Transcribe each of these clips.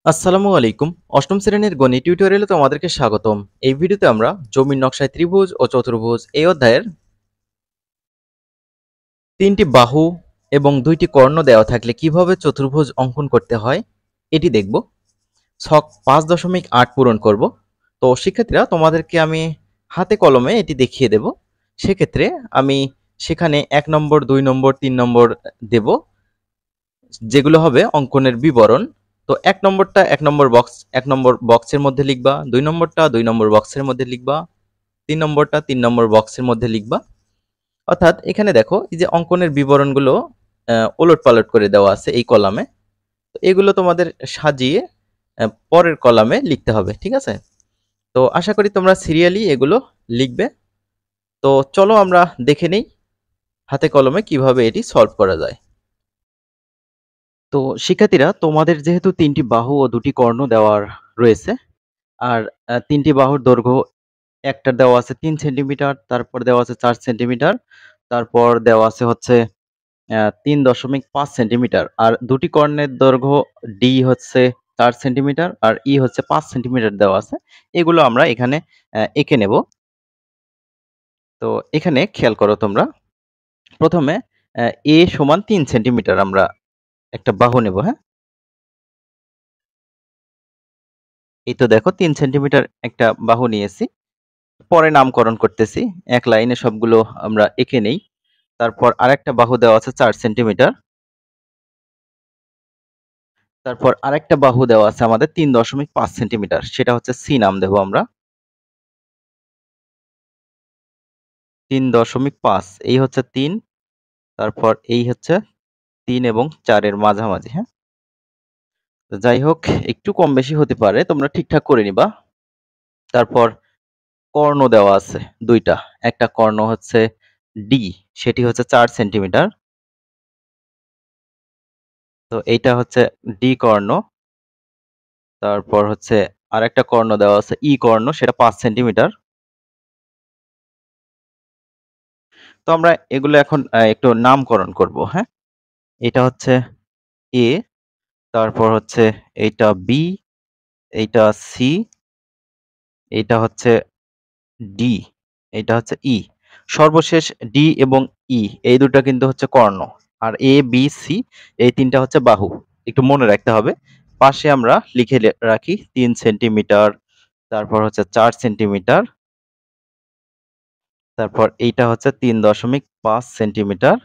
আসসালামু আলাইকুম। অষ্টম শ্রেণীর গণিত টিউটোরিয়ালে তোমাদেরকে স্বাগতম। এই ভিডিওতে আমরা জমির নকশায় ত্রিভুজ ও চতুর্ভুজ এই অধ্যায়ের 3টি বাহু এবং 2টি কর্ণ দেওয়া থাকলে কিভাবে চতুর্ভুজ অঙ্কন করতে হয় এটি দেখব। ছক 5.8 পূরণ করব। তো শিক্ষার্থীরা তোমাদেরকে আমি হাতে কলমে এটি দেখিয়ে দেব। সেক্ষেত্রে আমি সেখানে 1 নম্বর, 2 নম্বর, 3 নম্বর দেব, যেগুলো হবে অঙ্কনের বিবরণ। তো 1 নম্বর বক্স 1 নম্বর বক্সের মধ্যে লিখবা, 2 নম্বরটা 2 নম্বর বক্সের মধ্যে লিখবা, 3 নম্বরটা 3 নম্বর বক্সের মধ্যে লিখবা। অর্থাৎ এখানে দেখো এই যে অঙ্কনের বিবরণগুলো ওলটপালট করে দেওয়া আছে এই কলামে। তো এগুলো তোমাদের সাজিয়ে পরের কলামে লিখতে হবে, ঠিক আছে? তো আশা করি তোমরা সিরিয়ালি এগুলো লিখবে। তো চলো আমরা দেখে নেই হাতে কলমে কিভাবে এটি সলভ করা যায়। তো শিক্ষার্থীরা, তোমাদের যেহেতু 3টি বাহু ও 2টি কর্ণ দেওয়ার রয়েছে, আর 3টি বাহুর দৈর্ঘ্য একটার দেওয়া আছে 3 সেন্টিমিটার, তারপর দেওয়া আছে 4 সেন্টিমিটার, তারপর দেওয়া আছে হচ্ছে 3.5 সেন্টিমিটার, আর 2টি কর্ণের দৈর্ঘ্য ডি হচ্ছে 4 সেন্টিমিটার আর ই হচ্ছে 5 সেন্টিমিটার দেওয়া আছে। এগুলো আমরা এখানে এঁকে নেব। তো এখানে খেয়াল করো তোমরা, প্রথমে এ সমান 3 সেন্টিমিটার আমরা একটা বাহু নেব, হ্যাঁ? এই তো দেখো 3 সেন্টিমিটার একটা বাহু নিয়েছি। পরে নামকরণ করতেছি, এক লাইনে সবগুলো আমরা এঁকে নেই। তারপর আরেকটা বাহু দেওয়া আছে 4 সেন্টিমিটার, তারপর আরেকটা বাহু দেওয়া আছে আমাদের 3.5 সেন্টিমিটার, সেটা হচ্ছে সি নাম দেব আমরা। 3.5 এই হচ্ছে 3, তারপর এই হচ্ছে 3 এবং 4 এর মাঝামাঝি, হ্যাঁ? তো যাই হোক, একটু কম বেশি হতে পারে, তোমরা ঠিকঠাক করে নিবা। তারপর কর্ণ দেওয়া আছে 2টা। একটা কর্ণ হচ্ছে ডি, সেটি হচ্ছে 4 সেন্টিমিটার। তো এইটা হচ্ছে ডি কর্ণ। তারপর হচ্ছে আরেকটা কর্ণ দেওয়া আছে ই কর্ণ, সেটা 5 সেন্টিমিটার। তো আমরা এগুলো এখন একটু নামকরণ করব, হ্যাঁ? এটা হচ্ছে এ, তারপর হচ্ছে এইটা বি, এইটা সি, এইটা হচ্ছে ডি, এইটা হচ্ছে ই। সর্বশেষ ডি এবং ই এই দুটো কিন্তু হচ্ছে কর্ণ, আর এ বি সি এই 3টা হচ্ছে বাহু। একটু মনে রাখতে হবে। পাশে আমরা লিখে রাখি 3 সেন্টিমিটার, তারপর হচ্ছে 4 সেন্টিমিটার, তারপর এইটা হচ্ছে 3.5 সেন্টিমিটার,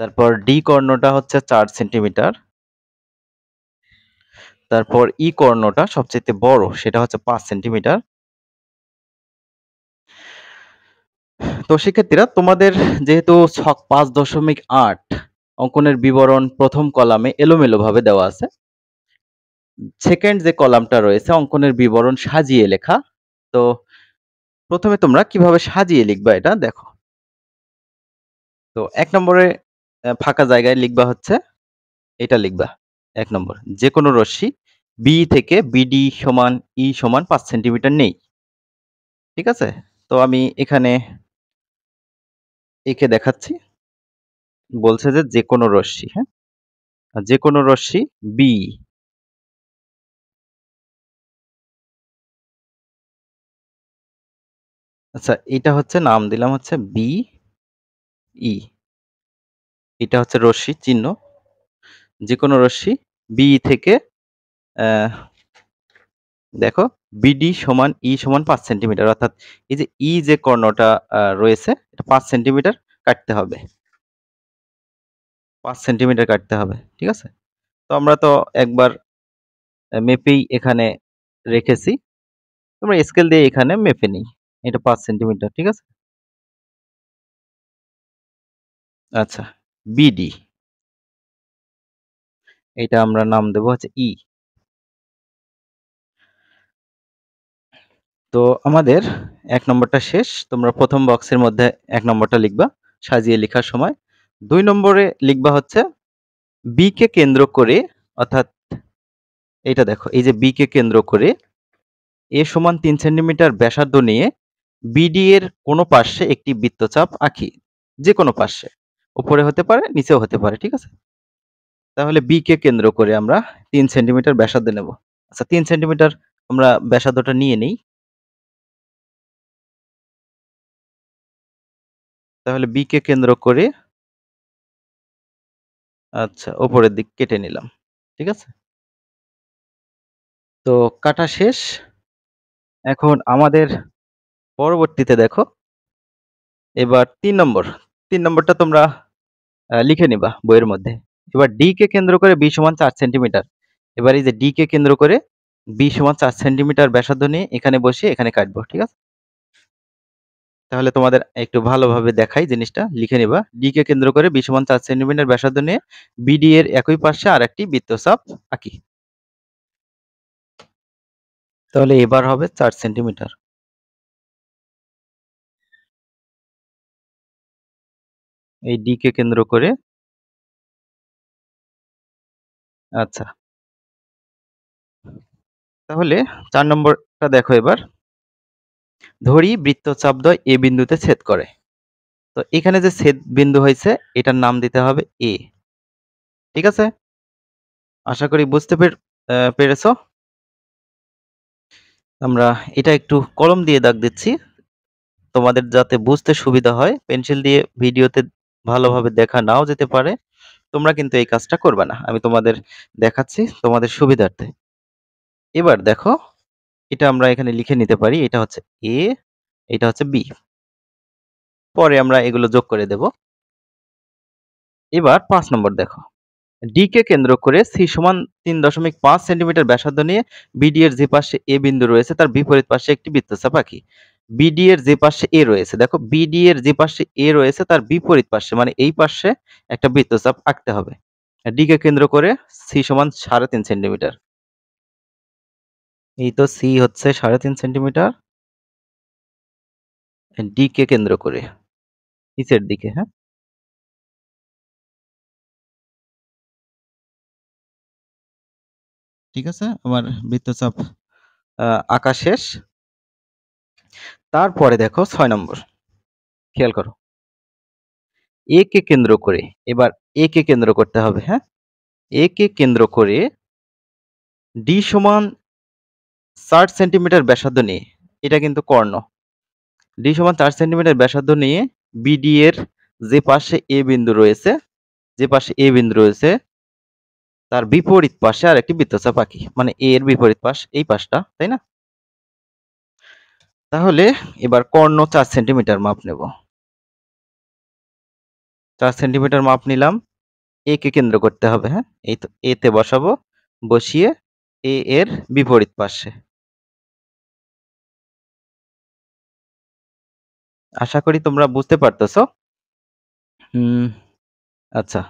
তারপর ডি কর্ণটা হচ্ছে 4 সেন্টিমিটার, তারপর ই কর্ণটা সবচেয়ে বড়, সেটা হচ্ছে 5 সেন্টিমিটার। তো শিক্ষার্থীরা, তোমাদের যেহেতু ছক 5.8 অঙ্কনের বিবরণ প্রথম কলামে এলোমেলোভাবে দেওয়া আছে, সেকেন্ড যে কলামটা রয়েছে অঙ্কনের বিবরণ সাজিয়ে লেখা। তো প্রথমে তোমরা কিভাবে সাজিয়ে লিখবা এটা দেখো। তো 1 নম্বরে ফাঁকা জায়গায় লিখবা হচ্ছে, এটা লিখবা 1 নম্বর, যে কোনো রশ্মি বি থেকে বিডি সমান ই সমান 5 সেন্টিমিটার নেই। ঠিক আছে? তো আমি এখানে এঁকে দেখাচ্ছি। বলছে যে যেকোনো রশ্মি, হ্যাঁ? যেকোনো রশ্মি বি। আচ্ছা, এটা হচ্ছে নাম দিলাম হচ্ছে বি ই। এটা হচ্ছে রশ্মি চিহ্ন। যেকোনো রশ্মি বি থেকে আহ, দেখো বিডি সমান ই সমান 5 সেন্টিমিটার, অর্থাৎ এই যে ই যে কর্ণটা রয়েছে এটা 5 সেন্টিমিটার কাটতে হবে। 5 সেন্টিমিটার কাটতে হবে, ঠিক আছে? তো আমরা তো একবার মেপেই এখানে রেখেছি। তোমরা স্কেল দিয়ে এখানে মেপে নিই। এটা 5 সেন্টিমিটার, ঠিক আছে? আচ্ছা, বিডি, এটা আমরা নাম দেব হচ্ছে ই। তো আমাদের 1 নম্বরটা শেষ। তোমরা প্রথম বক্সের মধ্যে 1 নম্বরটা লিখবা সাজিয়ে লেখার সময়। 2 নম্বরে লিখবা হচ্ছে বি কে কেন্দ্র করে, অর্থাৎ এইটা দেখো, এই যে বি কে কেন্দ্র করে এ সমান 3 সেন্টিমিটার ব্যাসার্ধ নিয়ে বিডি এর কোনো পার্শ্বে একটি বৃত্তচাপ আঁকি। যে কোনো পার্শ্বে। উপরে হতে পারে, নিচেও হতে পারে, ঠিক আছে? তাহলে বি কে কেন্দ্র করে আমরা 3 সেন্টিমিটার ব্যাসার্ধ নেব। আচ্ছা 3 সেন্টিমিটার আমরা ব্যাসার্ধটা নিয়ে নেই। তাহলে বি কে কেন্দ্র করে আচ্ছা উপরের দিক কেটে নিলাম। ঠিক আছে? তো কাটা শেষ। এখন আমাদের পরবর্তীতে দেখো, এবার ৩ নম্বর। ৩ নম্বরটা তোমরা লিখে নিবা বইয়ের মধ্যে। এবার ডি কে কেন্দ্র করে বি সমান ৪ সেন্টিমিটার। এবার এই যে ডি কে কেন্দ্র করে বি সমান ৪ সেন্টিমিটার ব্যাসার্ধ নিয়ে এখানে বসিয়ে এখানে কাটবো। ঠিক আছে? তাহলে তোমাদের একটু ভালোভাবে দেখাই জিনিসটা, লিখে নিবা। ডি কে কেন্দ্র করে বি সমান ৪ সেন্টিমিটার ব্যাসার্ধ নিয়ে বিডি এর একই পাশে আরেকটি বৃত্তচাপ আঁকি। তাহলে এবার হবে ৪ সেন্টিমিটার। এই ডি কে কেন্দ্র করে আচ্ছা। তাহলে ৪ নম্বরটা দেখো এবার। ধরি বৃত্তচাপদ্বয় এ বিন্দুতে ছেদ করে। তো এখানে যে ছেদ বিন্দু হয়েছে এটার নাম দিতে হবে এ। ঠিক আছে? আশা করি বুঝতে পেরেছো। আমরা এটা একটু কলম দিয়ে দাগ দিচ্ছি তোমাদের যাতে বুঝতে সুবিধা হয়। পেন্সিল দিয়ে ভিডিওতে ভালোভাবে দেখা নাও যেতে পারে। তোমরা কিন্তু এই কাজটা করবে না, আমি তোমাদের দেখাচ্ছি তোমাদের সুবিধার্থে। এবার দেখো, এটা আমরা এখানে লিখে নিতে পারি, এটা হচ্ছে এ, এটা হচ্ছে বি। পরে আমরা এগুলো যোগ করে দেব। এবার ৫ নম্বর দেখো, ডি কে কেন্দ্র করে সি সমান ৩.৫ সেন্টিমিটার ব্যাসার্ধ নিয়ে বিডি এর যে পাশে এ বিন্দু রয়েছে তার বিপরীত পাশে একটি বৃত্তচাপ আঁকি। বিডি এর যে পাশে এ রয়েছে, দেখো বিডি এর যে পাশে এ রয়েছে তার বিপরীত পাশে মানে এই পাশে একটা বৃত্তচাপ আঁকতে হবে। ডি কে কেন্দ্র করে সি সমান ৩.৫ সেন্টিমিটার। এই তো সি হচ্ছে ৩.৫ সেন্টিমিটার ডি কে কেন্দ্র করে নিচের দিকে। হ্যাঁ, ঠিক আছে, আমার বৃত্তচাপ আঁকা শেষ। তারপরে দেখো ৬ নম্বর, খেয়াল করো। এ কে কেন্দ্র করে, এবার এ কে কেন্দ্র করতে হবে। হ্যাঁ, এ কে কেন্দ্র করে ডি সমান ৬০ সেন্টিমিটার ব্যাসার্ধ নিয়ে, এটা কিন্তু কর্ণ, ডি সমান ৪ সেন্টিমিটার ব্যাসার্ধ নিয়ে বিডি এর যে পাশে এ বিন্দু রয়েছে, যে পাশে এ বিন্দু রয়েছে তার বিপরীত পাশে আর একটি বৃত্তচাপ আঁকি। মানে এ এর বিপরীত পাশ এই পাশটা, তাই না? তাহলে এবার কর্ণ ৪ সেন্টিমিটার মাপ নেব। ৪ সেন্টিমিটার মাপ নিলাম। এ কে কেন্দ্র করতে হবে। হ্যাঁ, এই তো এ তে বসাবো, বসিয়ে এ এর বিপরীত পাশে। আশা করি তোমরা বুঝতে পারতেছো। হুম, আচ্ছা।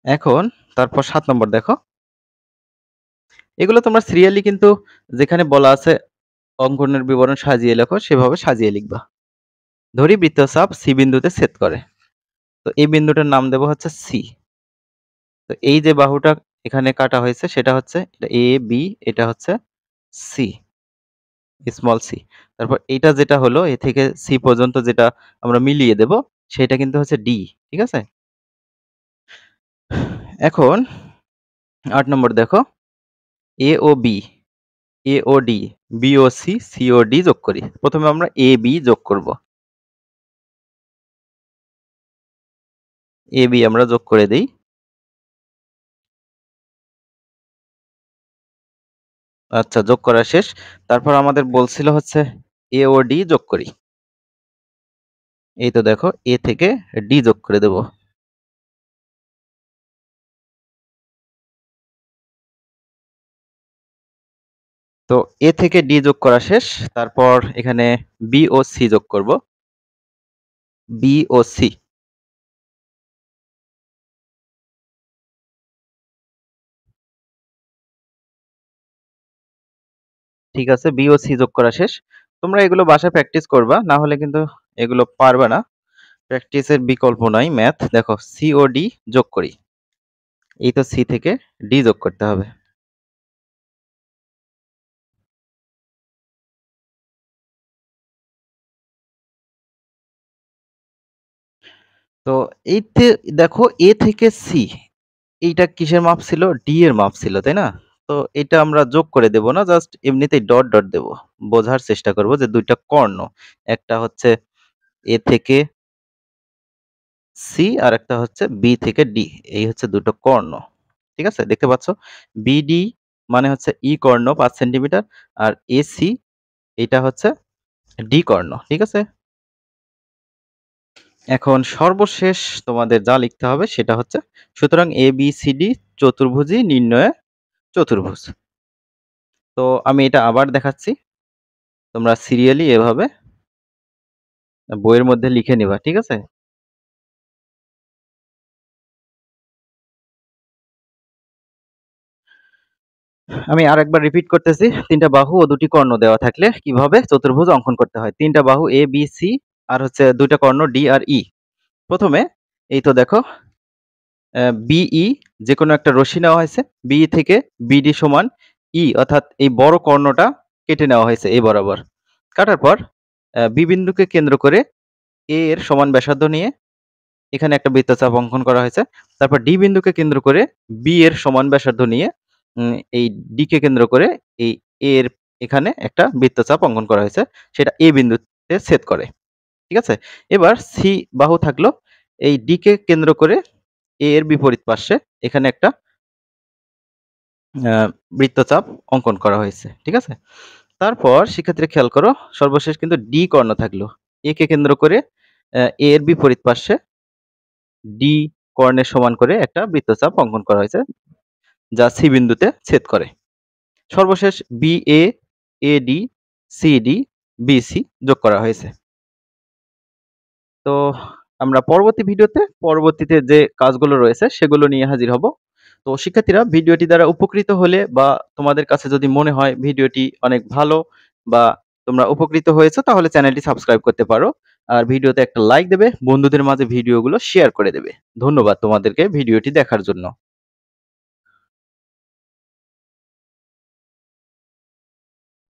এখন তারপর ৭ নম্বর দেখো। এগুলো তোমরা সিরিয়ালি কিন্তু যেখানে বলা আছে অঙ্কনের বিবরণ সাজিয়ে লেখো সেভাবে সাজিয়ে লিখবা। ধরি বৃত্তচাপ সি বিন্দুতে ছেদ করে। তো এই বিন্দুটার নাম দেব হচ্ছে সি। তো এই যে বাহুটা এখানে কাটা হয়েছে সেটা হচ্ছে এটা এ বি, এটা হচ্ছে সি, স্মল সি। তারপর এইটা যেটা হলো এ থেকে সি পর্যন্ত যেটা আমরা মিলিয়ে দেব সেটা কিন্তু হচ্ছে ডি। ঠিক আছে? এখন ৮ নম্বর দেখো, এ ও বি, এ ও ডি, বি ও সি, সি ও ডি যোগ করি। প্রথমে আমরা এ বি যোগ করব। এ বি আমরা যোগ করে দেই। আচ্ছা, যোগ করা শেষ। তারপর আমাদের বলছিল হচ্ছে এ ও ডি যোগ করি। এই তো দেখো এ থেকে ডি যোগ করে দেব। তো এ থেকে ডি যোগ করা শেষ। তারপর এখানে বি ও সি যোগ করব। বি ও সি। ঠিক আছে, বি ও সি যোগ করা শেষ। তোমরা এগুলো বাসায় প্র্যাকটিস করবা, না হলে কিন্তু এগুলো পারবে না। প্র্যাকটিসের বিকল্প নাই। ম্যাথ দেখো সি ও ডি যোগ করি। এই তো সি থেকে ডি যোগ করতে হবে। তো এইতে দেখো এ থেকে সি, এইটা কিসের মাপ ছিল? ডি এর মাপ ছিল, তাই না? তো এটা আমরা যোগ করে দেব না, জাস্ট এমনিতেই ডট ডট দেব। বোঝার চেষ্টা করব যে দুইটা কর্ণ, একটা হচ্ছে এ থেকে সি আর একটা হচ্ছে বি থেকে ডি। এই হচ্ছে দুটো কর্ণ। ঠিক আছে, দেখতে পাচ্ছ? বিডি মানে হচ্ছে ই কর্ণ 5 সেন্টিমিটার, আর এসি এটা হচ্ছে ডি কর্ণ। ঠিক আছে, এখন সর্বশেষ তোমাদের যা লিখতে হবে সেটা হচ্ছে, সুতরাং এ বি সি ডি চতুর্ভুজই নির্ণয়ে চতুর্ভুজ। তো আমি এটা আবার দেখাচ্ছি, তোমরা সিরিয়ালি এভাবে বইয়ের মধ্যে লিখে নিবা। ঠিক আছে, আমি আরেকবার রিপিট করতেছি। তিনটা বাহু ও দুটি কর্ণ দেওয়া থাকলে কিভাবে চতুর্ভুজ অঙ্কন করতে হয়। তিনটা বাহু এ বি সি আর হচ্ছে দুইটা কর্ণ ডি আর ই। প্রথমে এই তো দেখো, বিই যে কোনো একটা রশ্মি নেওয়া হয়েছে, বিই থেকে বিডি সমান ই, অর্থাৎ এই বড় কর্ণটা কেটে নেওয়া হয়েছে এই বরাবর। কাটার পর বি বিন্দুকে কেন্দ্র করে এ এর সমান ব্যাসার্ধ নিয়ে এখানে একটা বৃত্তচাপ অঙ্কন করা হয়েছে। তারপর ডি বিন্দুকে কেন্দ্র করে বি এর সমান ব্যাসার্ধ নিয়ে এই ডি কে কেন্দ্র করে এই এ এর এখানে একটা বৃত্তচাপ অঙ্কন করা হয়েছে, সেটা এ বিন্দুতে ছেদ করে। ঠিক আছে, এবার সি বাহু থাকলো, এই ডি কে কেন্দ্র করে এ এর বিপরীত পার্শ্বে এখানে একটা আহ, বৃত্তচাপ অঙ্কন করা হয়েছে। ঠিক আছে, তারপর শিক্ষার্থীরা খেয়াল করো, সর্বশেষ কিন্তু ডি কর্ণ থাকলো, এ কে কেন্দ্র করে এ এর বিপরীত পার্শ্বে ডি কর্ণের সমান করে একটা বৃত্তচাপ অঙ্কন করা হয়েছে, যা সি বিন্দুতে ছেদ করে। সর্বশেষ b a, a d, c d, b c যোগ করা হয়েছে। তো আমরা পরবর্তী ভিডিওতে পরবর্তীতে যে কাজগুলো রয়েছে সেগুলো নিয়ে হাজির হব। তো শিক্ষার্থীরা, ভিডিওটি দ্বারা উপকৃত হলে বা তোমাদের কাছে যদি মনে হয় ভিডিওটি অনেক ভালো বা তোমরা উপকৃত হয়েছো, তাহলে চ্যানেলটি সাবস্ক্রাইব করতে পারো। আর ভিডিওতে একটা লাইক দেবে, বন্ধুদের মাঝে ভিডিওগুলো শেয়ার করে দেবে। ধন্যবাদ তোমাদেরকে ভিডিওটি দেখার জন্য।